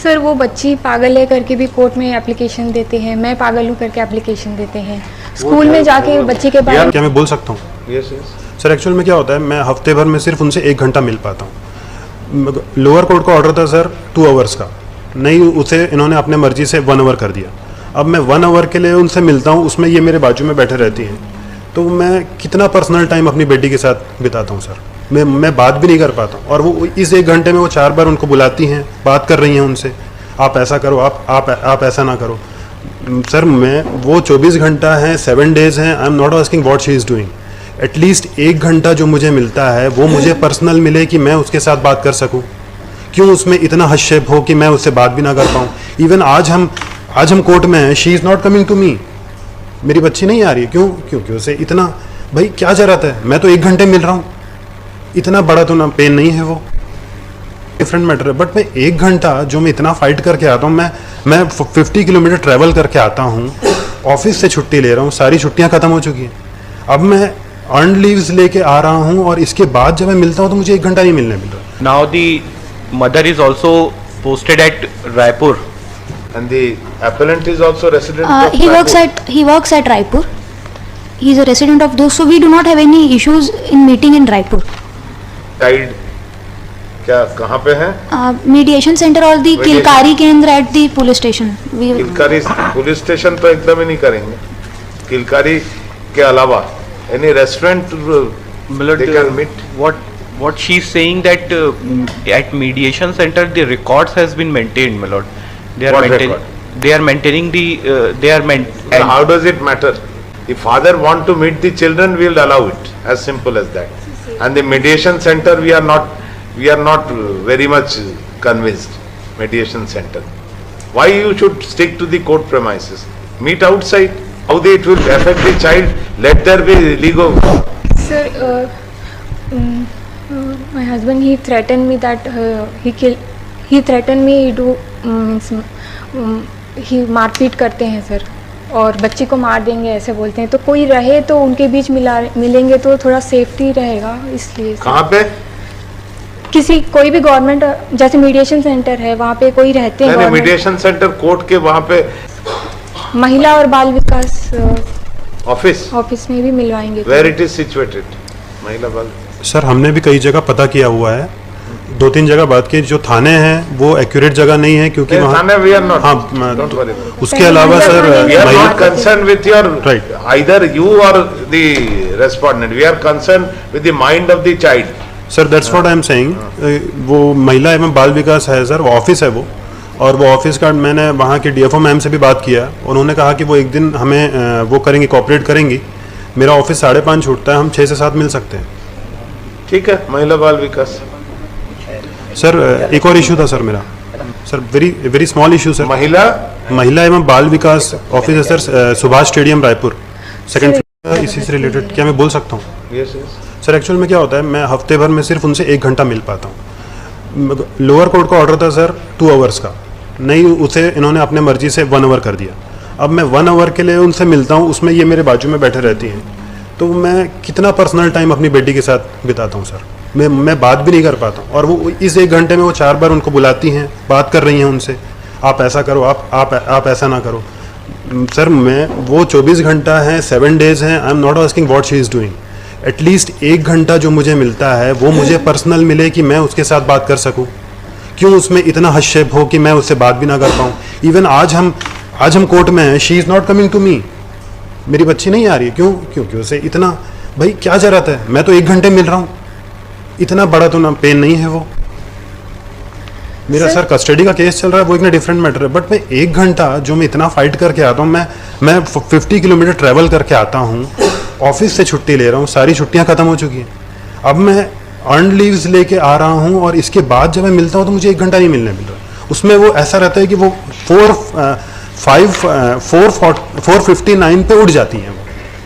Sir वो बच्ची पागल है करके भी कोर्ट में एप्लीकेशन देते हैं, मैं पागल हूँ करके एप्लीकेशन देते हैं, स्कूल में जाके बच्ची के बारे में। क्या मैं बोल सकता हूँ? यस यस सर एक्चुअल में क्या होता है, मैं हफ्ते भर में सिर्फ उनसे 1 घंटा मिल पाता हूँ। लोअर कोर्ट का ऑर्डर था सर 2 आवर्स का, नहीं उसे इन्होंने अपने मर्जी से 1 आवर कर दिया। अब मैं 1 आवर के लिए उनसे मिलता हूँ, उसमें ये मेरे बाजू में बैठे रहती हैं, तो मैं कितना पर्सनल टाइम अपनी बेटी के साथ बिताता हूँ सर। मैं बात भी नहीं कर पाता हूँ, और वो इस 1 घंटे में वो 4 बार उनको बुलाती हैं, बात कर रही हैं उनसे, आप ऐसा करो, आप ऐसा ना करो। सर मैं वो 24 घंटा है, 7 डेज हैं, I am not asking what she is doing. At least 1 घंटा जो मुझे मिलता है वो मुझे पर्सनल मिले कि मैं उसके साथ बात कर सकूं। क्यों उसमें इतना हस्तक्षेप हो कि मैं उससे बात भी ना कर पाऊं। इवन आज हम कोर्ट में हैं, she is not coming to me, मेरी बच्ची नहीं आ रही है। क्यों? क्योंकि उसे इतना, भाई क्या ज़रूरत है, मैं तो 1 घंटे मिल रहा हूँ, इतना बड़ा तो ना पेन नहीं है, वो डिफरेंट मैटर है। बट मैं 1 घंटा जो मैं इतना फाइट करके आता हूँ, मैं 50 किलोमीटर ट्रैवल करके आता हूँ, ऑफिस से छुट्टी ले रहा हूँ, सारी छुट्टियाँ ख़त्म हो चुकी हैं, अब मैं अर्न लीव्स लेके आ रहा हूँ, और इसके बाद जब मैं मिलता हूँ तो मुझे 1 घंटा नहीं मिल रहा। Now the mother is also posted at Raipur and the appellant is also resident of he Raipur. works at Raipur. He is a resident of those, so we do not have any issues in meeting in Raipur. Child क्या कहाँ पे है? Mediation center or the Kilkari Kendra at the police station. Kilkari police station तो एकदम ही नहीं करेंगे। किलकारी के अलावा any restaurant they can meet. What she is saying that at mediation center the records has been maintained, my lord. What record? They are maintaining the So how does it matter? If father want to meet the children, we will allow it, as simple as that. And the mediation center, we are not very much convinced. Mediation center. Why you should stick to the court premises? Meet outside. How it will affect the child? Let there be legal. Sir, my husband, he threatened me that he threatened me to ही मारपीट करते हैं sir, और बच्ची को मार देंगे ऐसे बोलते हैं। तो कोई रहे तो उनके बीच मिलेंगे तो थोड़ा सेफ्टी रहेगा, इसलिए। कहाँ पे? किसी कोई भी गवर्नमेंट, जैसे मीडिएशन सेंटर है वहाँ पे कोई रहते हैं। नहीं, मीडिएशन सेंटर कोर्ट के वहाँ पे महिला और बाल विकास ऑफिस में भी मिलवाएंगे। Where it is situated? महिला बाल सर हमने भी कई जगह पता किया हुआ है, 2-3 जगह बात की, जो थाने हैं वो एक्यूरेट जगह नहीं है, क्योंकि वहाँ उसके अलावा sir we are not concerned with your right, either you or the respondent, we are concerned with the mind of the child. Sir that's what I am saying. वो महिला एवं बाल विकास है सर, वो ऑफिस है वो, और वो ऑफिस का मैंने वहाँ के डीएफओ मैम से भी बात किया, उन्होंने कहा कि वो एक दिन हमें वो करेंगी, कोऑपरेट करेंगी। मेरा ऑफिस 5:30 छूटता है, हम 6 से 7 मिल सकते हैं। ठीक है, महिला बाल विकास। सर एक और इशू था सर मेरा, sir very small issue sir. महिला एवं बाल विकास ऑफिस है sir, Subhash stadium Raipur, 2nd floor, इसी से रिलेटेड क्या मैं बोल सकता हूँ? Yes yes. सर एक्चुअल में क्या होता है, मैं हफ्ते भर में सिर्फ उनसे 1 घंटा मिल पाता हूँ। लोअर कोर्ट का ऑर्डर था सर 2 आवर्स का, नहीं उसे इन्होंने अपने मर्जी से 1 आवर कर दिया। अब मैं 1 आवर के लिए उनसे मिलता हूँ, उसमें ये मेरे बाजू में बैठे रहती हैं, तो मैं कितना पर्सनल टाइम अपनी बेटी के साथ बिताता हूँ सर। मैं बात भी नहीं कर पाता हूँ, और वो इस 1 घंटे में वो 4 बार उनको बुलाती हैं, बात कर रही हैं उनसे, आप ऐसा करो, आप ऐसा ना करो। सर मैं वो 24 घंटा है, 7 डेज हैं, I am not asking what she is doing. At least 1 घंटा जो मुझे मिलता है वो मुझे पर्सनल मिले कि मैं उसके साथ बात कर सकूं। क्यों उसमें इतना हस्तक्षेप हो कि मैं उससे बात भी ना कर पाऊँ। इवन आज हम कोर्ट में हैं, she is not coming to me, मेरी बच्ची नहीं आ रही है। क्यों? क्योंकि उसे इतना, भाई क्या ज़रूरत है, मैं तो 1 घंटे मिल रहा हूँ, इतना बड़ा तो ना पेन नहीं है वो। मेरा सर कस्टडी का केस चल रहा है, वो एक डिफरेंट मैटर है। बट मैं 1 घंटा जो मैं इतना फाइट करके आता हूँ, मैं 50 किलोमीटर ट्रैवल करके आता हूँ, ऑफिस से छुट्टी ले रहा हूँ, सारी छुट्टियाँ ख़त्म हो चुकी हैं, अब मैं अर्न लीव्स लेके आ रहा हूँ, और इसके बाद जब मैं मिलता हूँ तो मुझे 1 घंटा नहीं मिल रहा। उसमें वो ऐसा रहता है कि वो 4:59 पे उठ जाती हैं, वो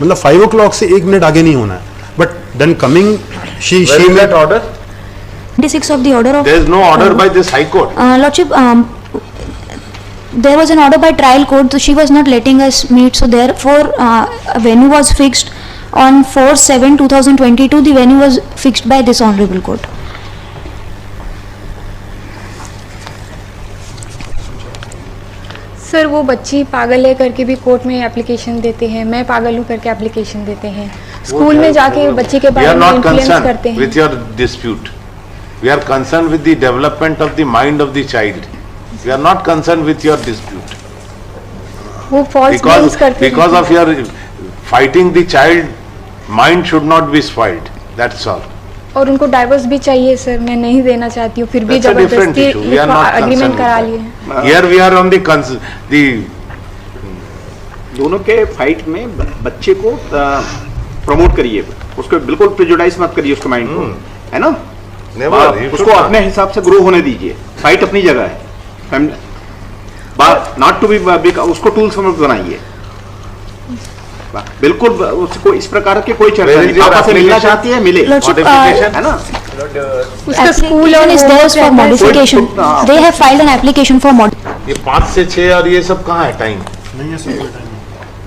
मतलब 5 o'clock से 1 मिनट आगे नहीं होना है। But then coming she that order? 26 of the order of. There is no order by this High Court. Lordship, there was an order by trial court, so she was not letting us meet. So therefore, a venue was fixed on 4/7/2022. The venue was fixed by this honorable court. Sir वो बच्ची पागल है करके भी court में application देते हैं, मैं पागल हूँ करके एप्लीकेशन देते हैं, स्कूल में जाके बच्ची के We बारे are में not इन्फ्लुएंस करते concerned हैं। with your dispute. We are concerned with the development of the mind of the child. We are not concerned with your dispute. वो फॉल्स ब्लेम्स करते Because हैं। of your fighting the child, mind should not be spoiled. That's all. और उनको divorce भी चाहिए sir, मैं नहीं देना चाहती हूँ, फिर भी That's a different जबरदस्ती issue. We are not concerned agreement with करा that. लिए। Here we are on the दोनों के फाइट में बच्चे को प्रमोट करिए, उसको बिल्कुल प्रेजुडाइज मत करिए उसके माइंड को, है ना? never. You उसको should not. अपने हिसाब से ग्रो होने दीजिए, फाइट अपनी जगह है, नॉट टू बी, उसको टूल समझ बनाइए, बिल्कुल उसको इस प्रकार के कोई चर्चा Where is नहीं, your पापा से मिलना application? चाहती है मिले, Lordship, Modification? है ना? उसका स्कूल और Application is there for homework रहता है। modification. कोई- They have filed an application for mod. ये 5 से 6 और ये सब कहाँ है टाइम? नहीं है सर, कोई टाइम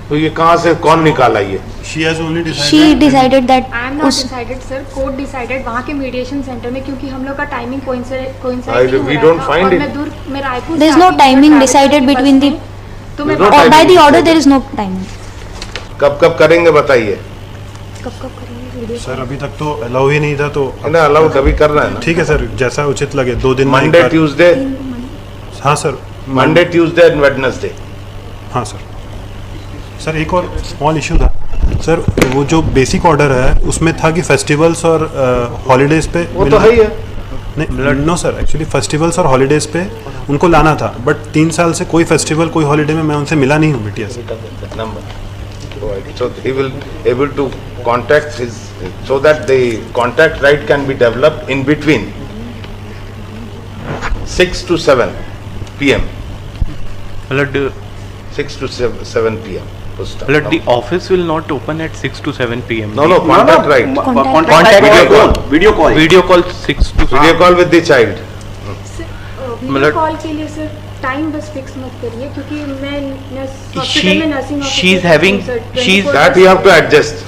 तो ये कहाँ से कौन निकाला ये? She has only She decided that I am not उस डिसाइडेड सर, कोर्ट डिसाइडेड वहाँ के मीडिएशन सेंटर में, क्योंकि हम लोग का timing I- coincide we don't find it. मैं रायपुर there is से no आती हूँ, timing मैं decided प्राइवेट between बस the, में, तो मैं There's no or by timing the order decided. there is no timing. कब करेंगे बताइए? कब करेंगे वीडियो? सर अभी तक तो अलाउ ही नहीं था, तो ना अलाउड अभी कर रहा है ना? ठीक है सर, जैसा उचित लगे 2 दिन में एक मंडे बार- ट्यूसडे, हाँ sir, Monday Tuesday and Wednesday. हाँ सर। सर एक और स्मॉल इशू था सर, वो जो बेसिक ऑर्डर है उसमें था कि फेस्टिवल्स और हॉलीडेज पे वो तो है ही है। नहीं, नो सर, एक्चुअली फेस्टिवल्स और हॉलीडेज पे उनको लाना था, बट 3 साल से कोई फेस्टिवल कोई हॉलीडे में मैं उनसे मिला नहीं हूँ बिटिया से। Number. So he will able to contact his, so that the contact right can be developed in between 6 to 7 p.m. Blood, 6 to 7 p.m. to start. blood, the office will not open at 6 to 7 p.m. No, no, contact right. Contact Contact video call. Video call, Video call 6 to Video call with the child. Video मतलब- call के लिए sir time बस fix मत करिए, क्योंकि मैं hospital She- में nursing she's having- she's- That you have to adjust.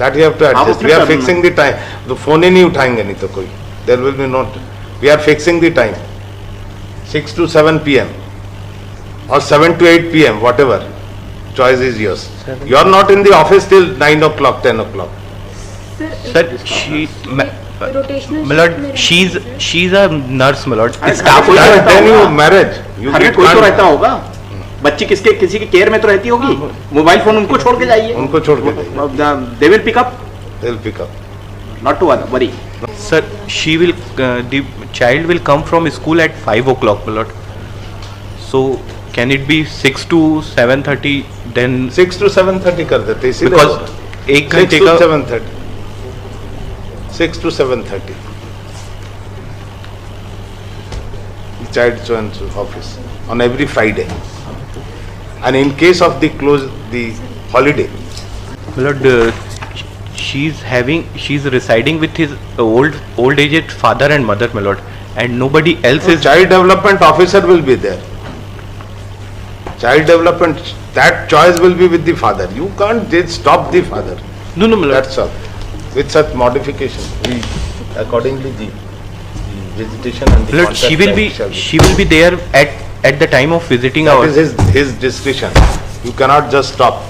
That you have to आप adjust. उसमें We are करना। fixing the time. तो फोन ही नहीं उठाएंगे नहीं तो कोई. There will be not. We are fixing the time. 6 to 7 p.m. or 7 to 8 p.m. whatever. Choice is yours. You are not in the office till 9 o'clock, 10 o'clock. Sir, she, rotational Milord, she's a nurse, Milord. अरे Staff कोई तो nurse. रहता Then you होगा। marriage. You घर में get कोई तो can't- रहता होगा, बच्ची किसी की केयर में तो रहती होगी, मोबाइल फोन उनको छोड़ के जाइए, उनको छोड़ के जाइए. They will pick up, They'll pick up. Not to worry. Sir, she will, the child will come from school at 5 o'clock, Milord. So, can it be 6 to 7:30 then? 6 to 7:30 कर देते इसीलिए. Because एक 6 घंटे to का 7:30. 6 to 7:30. The child joins office on every Friday. And in case of the holiday, Milord, she's residing with his old aged father and mother, Milord, and nobody else the is. child development officer will be there. Child development, that choice will be with the father. You can't just stop the father. No, Milord. That's all. With such modification, we accordingly the visitation and the Milord, contact right she will be there at the time of visiting That our. is his discretion. You cannot just stop.